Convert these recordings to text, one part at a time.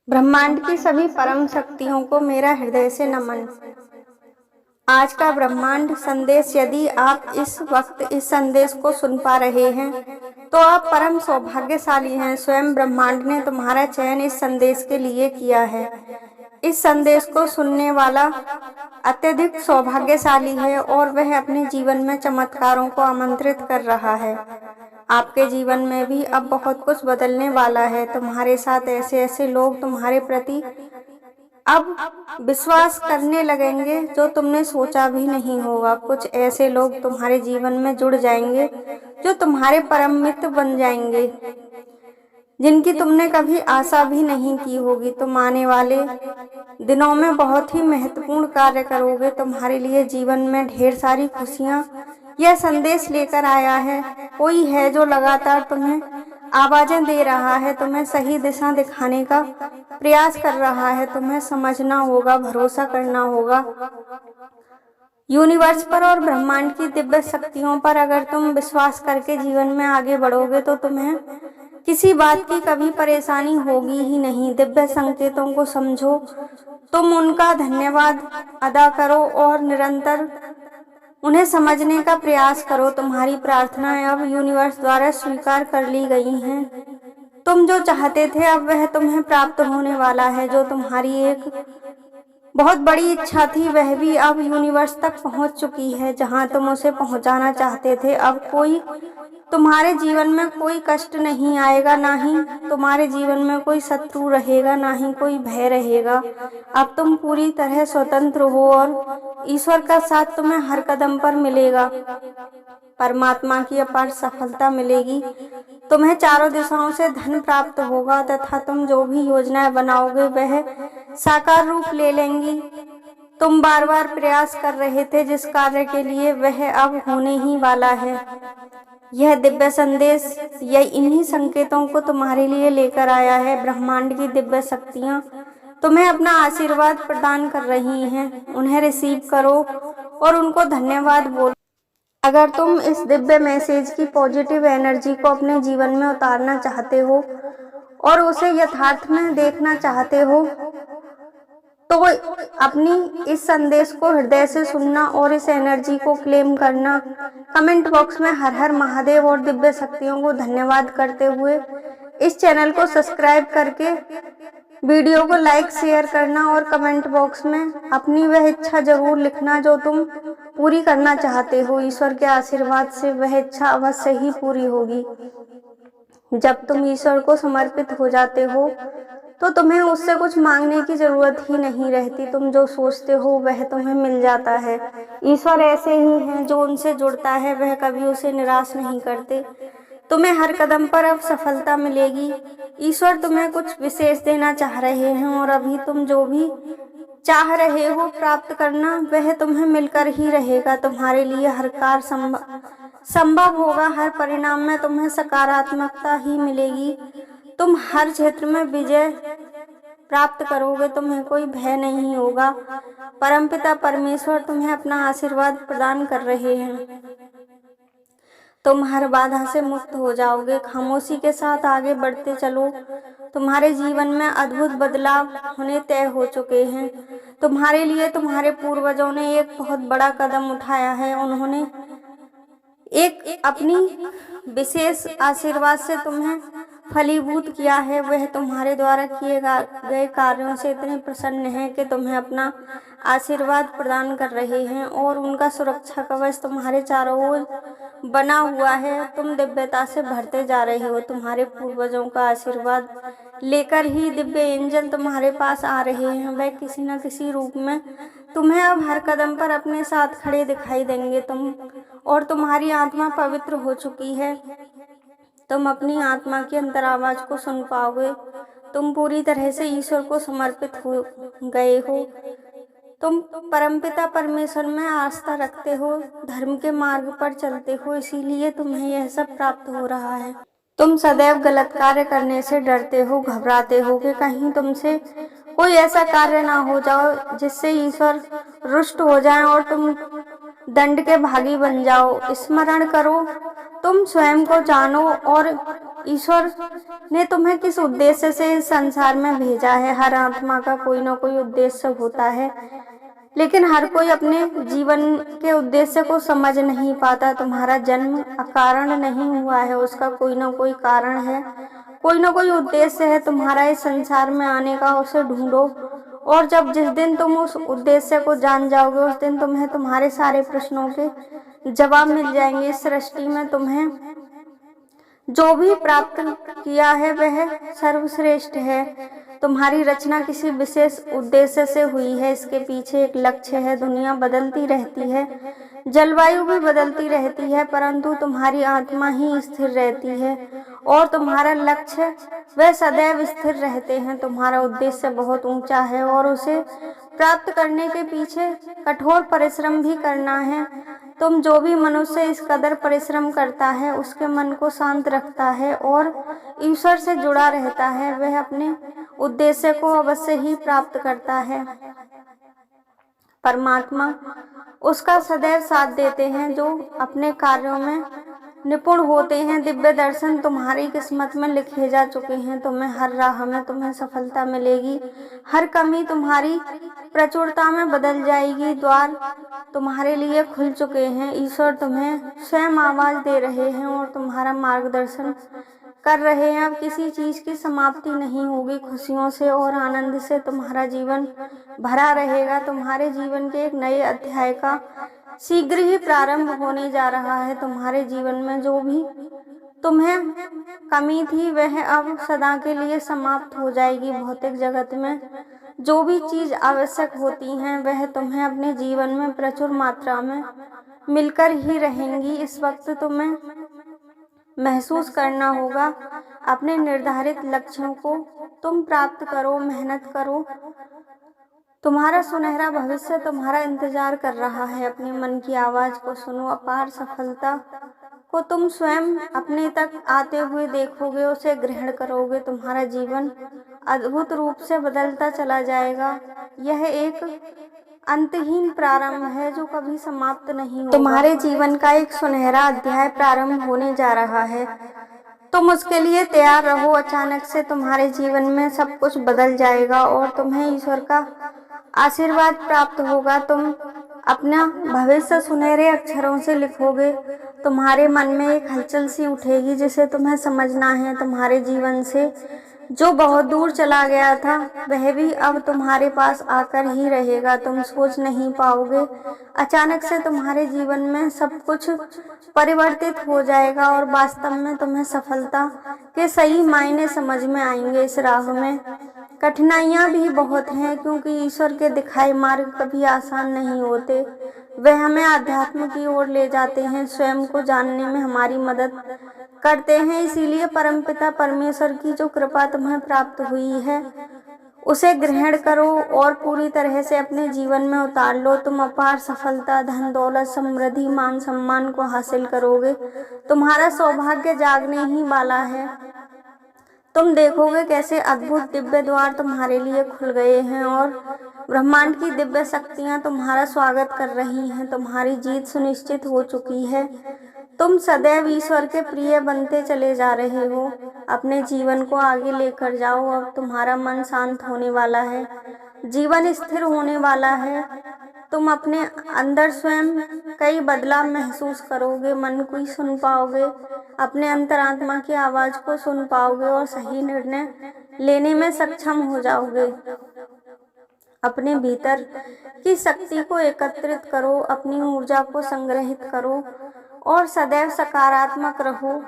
ब्रह्मांड की सभी परम शक्तियों को मेरा हृदय से नमन। आज का ब्रह्मांड संदेश, यदि आप इस वक्त इस संदेश को सुन पा रहे हैं तो आप परम सौभाग्यशाली हैं। स्वयं ब्रह्मांड ने तुम्हारा चयन इस संदेश के लिए किया है। इस संदेश को सुनने वाला अत्यधिक सौभाग्यशाली है और वह अपने जीवन में चमत्कारों को आमंत्रित कर रहा है। आपके जीवन में भी अब बहुत कुछ बदलने वाला है। तुम्हारे साथ ऐसे ऐसे लोग तुम्हारे प्रति अब विश्वास करने लगेंगे जो तुमने सोचा भी नहीं होगा। कुछ ऐसे लोग तुम्हारे जीवन में जुड़ जाएंगे जो तुम्हारे परम मित्र बन जाएंगे, जिनकी तुमने कभी आशा भी नहीं की होगी। तुम आने वाले दिनों में बहुत ही महत्वपूर्ण कार्य करोगे। तुम्हारे लिए जीवन में ढेर सारी खुशियां यह संदेश लेकर आया है। कोई है जो लगातार तुम्हें आवाजें दे रहा है, तुम्हें सही दिशा दिखाने का प्रयास कर रहा है। तुम्हें समझना होगा, भरोसा करना होगा यूनिवर्स पर और ब्रह्मांड की दिव्य शक्तियों पर। अगर तुम विश्वास करके जीवन में आगे बढ़ोगे तो तुम्हें किसी बात की कभी परेशानी होगी ही नहीं। दिव्य संकेतों को समझो, तुम उनका धन्यवाद अदा करो और निरंतर उन्हें समझने का प्रयास करो। तुम्हारी प्रार्थनाएं अब यूनिवर्स द्वारा स्वीकार कर ली गई हैं। तुम जो चाहते थे अब वह तुम्हें प्राप्त होने वाला है। जो तुम्हारी एक बहुत बड़ी इच्छा थी वह भी अब यूनिवर्स तक पहुंच चुकी है। जहां तुम उसे पहुंचाना चाहते थे, अब कोई तुम्हारे जीवन में कोई कष्ट नहीं आएगा, ना ही तुम्हारे जीवन में कोई शत्रु रहेगा, ना ही कोई भय रहेगा। अब तुम पूरी तरह स्वतंत्र हो और ईश्वर का साथ तुम्हें हर कदम पर मिलेगा। परमात्मा की अपार सफलता मिलेगी। तुम्हें चारों दिशाओं से धन प्राप्त होगा तथा तुम जो भी योजनाएं बनाओगे वह साकार रूप ले लेंगी। तुम बार बार प्रयास कर रहे थे जिस कार्य के लिए, वह अब होने ही वाला है। यह दिव्य संदेश यह इन्हीं संकेतों को तुम्हारे लिए लेकर आया है। ब्रह्मांड की दिव्य शक्तियां तुम्हें अपना आशीर्वाद प्रदान कर रही हैं। उन्हें रिसीव करो और उनको धन्यवाद बोलो। अगर तुम इस दिव्य मैसेज की पॉजिटिव एनर्जी को अपने जीवन में उतारना चाहते हो और उसे यथार्थ में देखना चाहते हो तो अपनी इस संदेश को हृदय से सुनना और इस एनर्जी को क्लेम करना। कमेंट बॉक्स में हर हर महादेव और दिव्य शक्तियों को धन्यवाद करते हुए इस चैनल को सब्सक्राइब करके वीडियो को लाइक शेयर करना और कमेंट बॉक्स में अपनी वह इच्छा जरूर लिखना जो तुम पूरी करना चाहते हो। ईश्वर के आशीर्वाद से वह इच्छा अवश्य ही पूरी होगी। जब तुम ईश्वर को समर्पित हो जाते हो तो तुम्हें उससे कुछ मांगने की जरूरत ही नहीं रहती। तुम जो सोचते हो वह तुम्हें मिल जाता है। ईश्वर ऐसे ही हैं, जो उनसे जुड़ता है वह कभी उसे निराश नहीं करते। तुम्हें हर कदम पर अब सफलता मिलेगी। ईश्वर तुम्हें कुछ विशेष देना चाह रहे हैं और अभी तुम जो भी चाह रहे हो प्राप्त करना वह तुम्हें मिलकर ही रहेगा। तुम्हारे लिए हर कार्य संभव होगा। हर परिणाम में तुम्हें सकारात्मकता ही मिलेगी। तुम हर क्षेत्र में विजय प्राप्त करोगे। तुम्हें कोई भय नहीं होगा। परमपिता परमेश्वर तुम्हें अपना आशीर्वाद प्रदान कर रहे हैं। तुम हर बाधा से मुक्त हो जाओगे। खामोशी के साथ आगे बढ़ते चलो। तुम्हारे जीवन में अद्भुत बदलाव होने तय हो चुके हैं। तुम्हारे लिए तुम्हारे पूर्वजों ने एक बहुत बड़ा कदम उठाया है। उन्होंने एक अपनी विशेष आशीर्वाद से तुम्हें फलीभूत किया है। वह तुम्हारे द्वारा किए गए कार्यों से इतने प्रसन्न हैं कि तुम्हें अपना आशीर्वाद प्रदान कर रहे हैं और उनका सुरक्षा कवच तुम्हारे चारों ओर बना हुआ है। तुम दिव्यता से भरते जा रहे हो। तुम्हारे पूर्वजों का आशीर्वाद लेकर ही दिव्य एंजल तुम्हारे पास आ रहे हैं। वह किसी न किसी रूप में तुम्हें अब हर कदम पर अपने साथ खड़े दिखाई देंगे। तुम्हारी आत्मा पवित्र हो चुकी है। तुम अपनी आत्मा की अंतर आवाज को सुन पाओगे। तुम पूरी तरह से ईश्वर को समर्पित हो गए हो। तुम परमपिता परमेश्वर में आस्था रखते हो, धर्म के मार्ग पर चलते हो, इसीलिए तुम्हें यह सब प्राप्त हो रहा है। तुम सदैव गलत कार्य करने से डरते हो, घबराते हो कि कहीं तुमसे कोई ऐसा कार्य ना हो जाओ जिससे ईश्वर रुष्ट हो जाए और तुम दंड के भागी बन जाओ। स्मरण करो, तुम स्वयं को जानो और ईश्वर ने तुम्हें किस उद्देश्य से इस संसार में भेजा है। हर आत्मा का कोई ना कोई उद्देश्य होता है, लेकिन हर कोई अपने जीवन के उद्देश्य को समझ नहीं पाता। तुम्हारा जन्म अकारण नहीं हुआ है, उसका कोई ना कोई कारण है, कोई ना कोई उद्देश्य है तुम्हारा इस संसार में आने का। उसे ढूंढो, और जिस दिन तुम उस उद्देश्य को जान जाओगे, उस दिन तुम्हें तुम्हारे सारे प्रश्नों के जवाब मिल जाएंगे। इस सृष्टि में तुम्हें जो भी प्राप्त किया है वह सर्वश्रेष्ठ है। तुम्हारी रचना किसी विशेष उद्देश्य से हुई है, इसके पीछे एक लक्ष्य है। दुनिया बदलती रहती है, जलवायु भी बदलती रहती है, परंतु तुम्हारी आत्मा ही स्थिर रहती है और तुम्हारा लक्ष्य वह सदैव स्थिर रहते हैं। तुम्हारा उद्देश्य बहुत ऊंचा है और उसे प्राप्त करने के पीछे कठोर परिश्रम भी करना है। तुम जो भी मनुष्य इस कदर परिश्रम करता है, उसके मन को शांत रखता है और ईश्वर से जुड़ा रहता है, वह अपने उद्देश्य को अवश्य ही प्राप्त करता है। परमात्मा उसका सदैव साथ देते हैं जो अपने कार्यों में निपुण होते हैं। दिव्य दर्शन तुम्हारी किस्मत में लिखे जा चुके हैं। तुम्हें हर राह में तुम्हें सफलता मिलेगी, हर कमी तुम्हारी प्रचुरता में बदल जाएगी। द्वार तुम्हारे लिए खुल चुके हैं। ईश्वर तुम्हें स्वयं आवाज दे रहे हैं और तुम्हारा मार्गदर्शन कर रहे हैं। अब किसी चीज की समाप्ति नहीं होगी। खुशियों से और आनंद से तुम्हारा जीवन भरा रहेगा। तुम्हारे जीवन के एक नए अध्याय का शीघ्र ही प्रारंभ होने जा रहा है। तुम्हारे जीवन में जो भी तुम्हें कमी थी वह अब सदा के लिए समाप्त हो जाएगी। भौतिक जगत में जो भी चीज आवश्यक होती हैं वह तुम्हें अपने जीवन में प्रचुर मात्रा में मिलकर ही रहेंगी। इस वक्त तुम्हें महसूस करना होगा, अपने निर्धारित लक्ष्यों को तुम प्राप्त करो, मेहनत करो। तुम्हारा सुनहरा भविष्य तुम्हारा इंतजार कर रहा है। अपने मन की आवाज को सुनो। अपार सफलता को तुम स्वयं अपने तक आते हुए देखोगे, उसे ग्रहण करोगे। तुम्हारा जीवन अद्भुत रूप से बदलता चला जाएगा। यह एक अंतहीन प्रारंभ है जो कभी समाप्त नहीं होगा। तुम्हारे जीवन का एक सुनहरा अध्याय प्रारंभ होने जा रहा है। तुम उसके लिए तैयार रहो। अचानक से तुम्हारे जीवन में सब कुछ बदल जाएगा और तुम्हें ईश्वर का आशीर्वाद प्राप्त होगा। तुम अपना भविष्य सुनहरे अक्षरों से लिखोगे। तुम्हारे मन में एक हलचल सी उठेगी जिसे तुम्हें समझना है। तुम्हारे जीवन से जो बहुत दूर चला गया था वह भी अब तुम्हारे पास आकर ही रहेगा। तुम सोच नहीं पाओगे, अचानक से तुम्हारे जीवन में सब कुछ परिवर्तित हो जाएगा और वास्तव में तुम्हें सफलता के सही मायने समझ में आएंगे। इस राह में कठिनाइयां भी बहुत हैं, क्योंकि ईश्वर के दिखाए मार्ग कभी आसान नहीं होते। वह हमें आध्यात्म की ओर ले जाते हैं, स्वयं को जानने में हमारी मदद करते हैं। इसीलिए परमपिता परमेश्वर की जो कृपा तुम्हें प्राप्त हुई है उसे ग्रहण करो और पूरी तरह से अपने जीवन में उतार लो। तुम अपार सफलता, धन दौलत, समृद्धि, मान सम्मान को हासिल करोगे। तुम्हारा सौभाग्य जागने ही वाला है। तुम देखोगे कैसे अद्भुत दिव्य द्वार तुम्हारे लिए खुल गए हैं और ब्रह्मांड की दिव्य शक्तियां तुम्हारा स्वागत कर रही हैं। तुम्हारी जीत सुनिश्चित हो चुकी है। तुम सदैव ईश्वर के प्रिय बनते चले जा रहे हो। अपने जीवन को आगे लेकर जाओ। अब तुम्हारा मन शांत होने वाला है, जीवन स्थिर होने वाला है। तुम अपने अंदर स्वयं कई बदलाव महसूस करोगे, मन को ही सुन पाओगे, अपने अंतरात्मा की आवाज को सुन पाओगे और सही निर्णय लेने में सक्षम हो जाओगे। अपने भीतर की शक्ति को एकत्रित करो, अपनी ऊर्जा को संग्रहित करो और सदैव सकारात्मक रहो।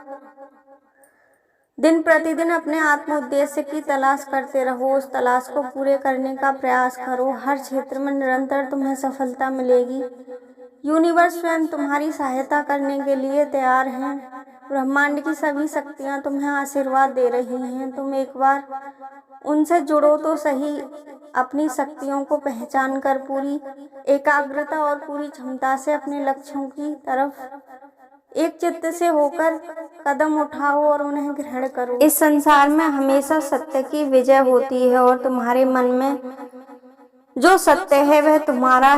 दिन प्रतिदिन अपने आत्म उद्देश्य की तलाश करते रहो, उस तलाश को पूरे करने का प्रयास करो। हर क्षेत्र में निरंतर तुम्हें सफलता मिलेगी। यूनिवर्स स्वयं तुम्हारी सहायता करने के लिए तैयार है। ब्रह्मांड की सभी शक्तियां तुम्हें आशीर्वाद दे रही हैं। तुम एक बार उनसे जुड़ो तो सही। अपनी शक्तियों को पहचान कर पूरी एकाग्रता और पूरी क्षमता से अपने लक्ष्यों की तरफ एक चित्त से होकर कदम उठाओ और उन्हें ग्रहण करो। इस संसार में हमेशा सत्य की विजय होती है और तुम्हारे मन में जो सत्य है वह तुम्हारा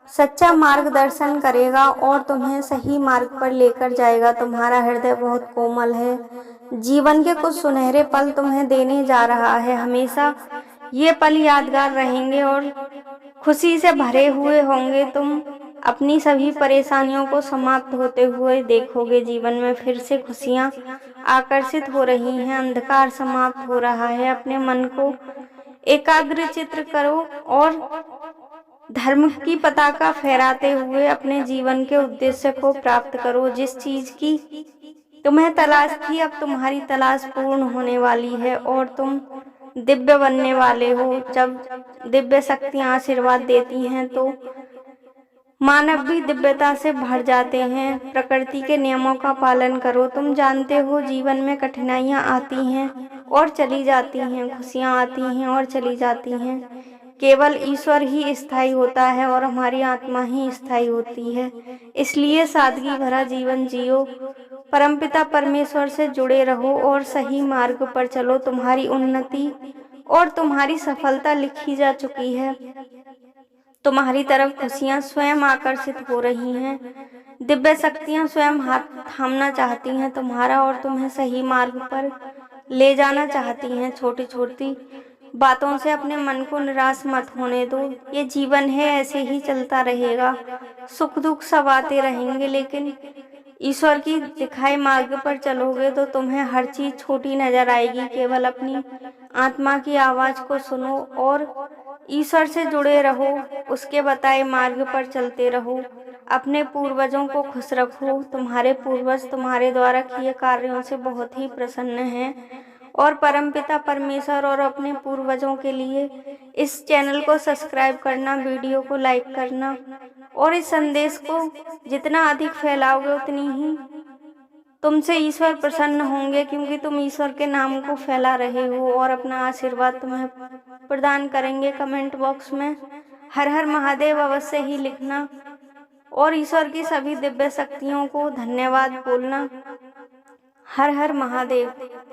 सच्चा मार्गदर्शन करेगा और तुम्हें सही मार्ग पर लेकर जाएगा। तुम्हारा हृदय बहुत कोमल है, जीवन के कुछ सुनहरे पल तुम्हें देने जा रहा है। हमेशा ये पल यादगार रहेंगे और खुशी से भरे हुए होंगे। तुम अपनी सभी परेशानियों को समाप्त होते हुए देखोगे। जीवन में फिर से खुशियां आकर्षित हो रही हैं, अंधकार समाप्त हो रहा है। अपने मन को एकाग्र चित्र करो और धर्म की पताका फहराते हुए अपने जीवन के उद्देश्य को प्राप्त करो। जिस चीज की तुम्हें तलाश थी, अब तुम्हारी तलाश पूर्ण होने वाली है और तुम दिव्य बनने वाले हो। जब दिव्य शक्तियां आशीर्वाद देती हैं तो मानव भी दिव्यता से भर जाते हैं। प्रकृति के नियमों का पालन करो। तुम जानते हो जीवन में कठिनाइयां आती हैं और चली जाती हैं, खुशियां आती हैं और चली जाती हैं। केवल ईश्वर ही स्थायी होता है और हमारी आत्मा ही स्थायी होती है। इसलिए सादगी भरा जीवन जियो, परमपिता परमेश्वर से जुड़े रहो और सही मार्ग पर चलो। तुम्हारी उन्नति और तुम्हारी सफलता लिखी जा चुकी है। तुम्हारी तरफ खुशियां स्वयं आकर्षित हो रही हैं। दिव्य शक्तियां स्वयं हाथ थामना चाहती हैं तुम्हारा और तुम्हें सही मार्ग पर ले जाना चाहती हैं। छोटी छोटी बातों से अपने मन को निराश मत होने दो। ये जीवन है, ऐसे ही चलता रहेगा। सुख दुख सब आते रहेंगे, लेकिन ईश्वर की दिखाए मार्ग पर चलोगे तो तुम्हें हर चीज छोटी नजर आएगी। केवल अपनी आत्मा की आवाज को सुनो और ईश्वर से जुड़े रहो, उसके बताए मार्ग पर चलते रहो। अपने पूर्वजों को खुश रखो। तुम्हारे पूर्वज तुम्हारे द्वारा किए कार्यों से बहुत ही प्रसन्न हैं और परमपिता परमेश्वर और अपने पूर्वजों के लिए इस चैनल को सब्सक्राइब करना, वीडियो को लाइक करना और इस संदेश को जितना अधिक फैलाओगे उतनी ही तुमसे ईश्वर प्रसन्न होंगे, क्योंकि तुम ईश्वर के नाम को फैला रहे हो और अपना आशीर्वाद तुम्हें प्रदान करेंगे। कमेंट बॉक्स में हर हर महादेव अवश्य ही लिखना और ईश्वर की सभी दिव्य शक्तियों को धन्यवाद बोलना। हर हर महादेव।